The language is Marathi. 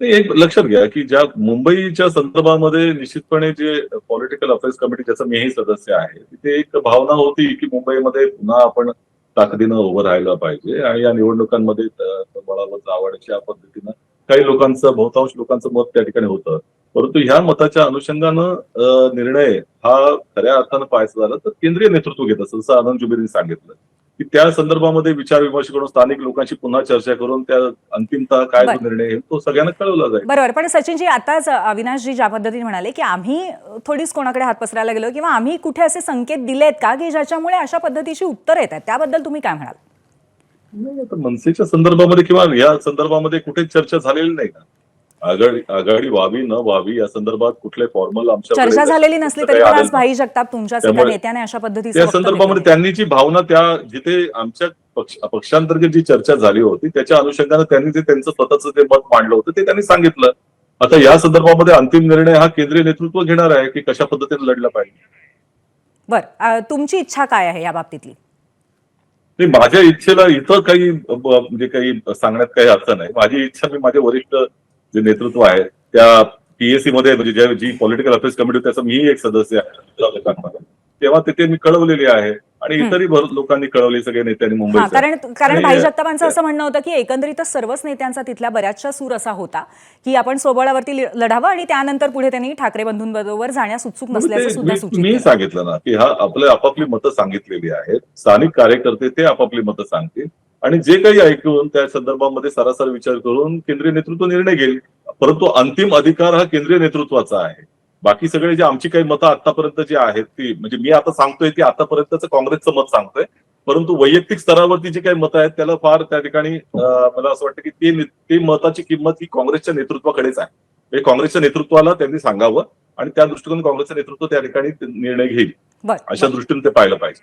नाही, एक लक्षात घ्या की ज्या मुंबईच्या संदर्भामध्ये निश्चितपणे जे पॉलिटिकल अफेअर्स कमिटी ज्याचं मीही सदस्य आहे, तिथे एक भावना होती की मुंबईमध्ये पुन्हा आपण ताकदीनं उभं राहायला पाहिजे आणि या निवडणुकांमध्ये बळावर जावं अशा पद्धतीनं काही लोकांचं, बहुतांश लोकांचं मत त्या ठिकाणी होतं. परंतु ह्या मताच्या अनुषंगानं निर्णय हा खऱ्या अर्थानं पाहायचा झाला तर केंद्रीय नेतृत्व घेत असतं, जसं आनंद जुबेरनी सांगितलं की त्या संदर्भामध्ये विचार-विमर्श करून स्थानिक लोकांशी पुन्हा चर्चा करून त्या अंतिमतः काय जो बरं. निर्णय आहे तो सगळ्यांना कळवला जाईल. बरोबर. पण सचिनजी आताच अविनाशजी ज्या पद्धतीने म्हणाले, की आम्ही थोडीच कोणाकडे हात पसरायला गेलो किंवा आम्ही कुठे असे संकेत दिलेत का, की ज्याच्यामुळे अशा पद्धतीची उत्तरं येत आहेत. त्याबद्दल तुम्ही काय म्हणाल? नाही, आता मनसेच्या संदर्भामध्ये किंवा या संदर्भामध्ये कुठेच चर्चा झालेली नाही ना. आघाडी आघाडी व्हावी न व्हावी या संदर्भात कुठले फॉर्मल आमच्याकडे चर्चा झालेली नसली तरी काही पण आलेलं आज नाही. भाई जगताप तुमच्याच एका त्यामुळे नेत्याने अशा पद्धतीचं त्या वक्तव्य संदर्भामध्ये केलंय. त्यांनी जी भावना त्या जिथे आमच्या पक्षांतर्गत जी चर्चा झाली होती त्याच्या अनुषंगाने त्यांनी जे त्यांचं स्वतःचं जे मत मांडलं होतं ते त्यांनी सांगितलं. आता या संदर्भामध्ये अंतिम निर्णय हा केंद्रीय नेतृत्व घेणार आहे की कशा पद्धतीने लढलं पाहिजे. बरं. तुमची इच्छा काय आहे या बाबतीतली? नाही, माझ्या इच्छेला इथं काही म्हणजे काही सांगण्यात काही अर्थ नाही. माझी इच्छा मी माझे वरिष्ठ जे नेतृत्व आहे त्या पीएससी मध्ये म्हणजे जी पॉलिटिकल अफेअर्स कमिटी त्याचा मीही एक सदस्य आहे. तेव्हा तिथे मी कळवलेली आहे आणि हं. इतरही लोकांनी कळवली, सगळ्या नेत्यांनी हां, मुंबईच्या. कारण कारण आणि भाई जगतापांचं असं म्हणणं होतं, की एकंदरीतच सर्वच नेत्यांचा तिथल्या बऱ्याचशा सूर असा होता, की आपण स्वबळावरती लढावं आणि त्यानंतर पुढे त्यांनी ठाकरे बंधूंबरोबर जाण्यास उत्सुक मग नसल्याचं ते सुद्धा सूचित मी केलं. सांगितलं ना की हा आपापली मतं सांगितलेली आहेत. स्थानिक कार्यकर्ते ते आपापली मतं सांगतील आणि जे काही ऐकून त्या संदर्भामध्ये सरासर विचार करून केंद्रीय नेतृत्व निर्णय घेईल. परंतु अंतिम अधिकार हा केंद्रीय नेतृत्वाचा आहे. बाकी सगळे जे आमची काही मतं आतापर्यंत जी आहेत ती म्हणजे मी आता सांगतोय ती आतापर्यंतचं काँग्रेसचं मत सांगतोय. परंतु वैयक्तिक स्तरावरती जी काही मतं आहेत त्याला फार त्या ठिकाणी मला असं वाटतं की ते मताची किंमत ही काँग्रेसच्या नेतृत्वाकडेच आहे. म्हणजे काँग्रेसच्या नेतृत्वाला त्यांनी सांगावं आणि त्या दृष्टीकोन काँग्रेसचं नेतृत्व त्या ठिकाणी निर्णय घेईल. बरं, अशा बरं. दृष्टीने ते पाहिलं पाहिजे.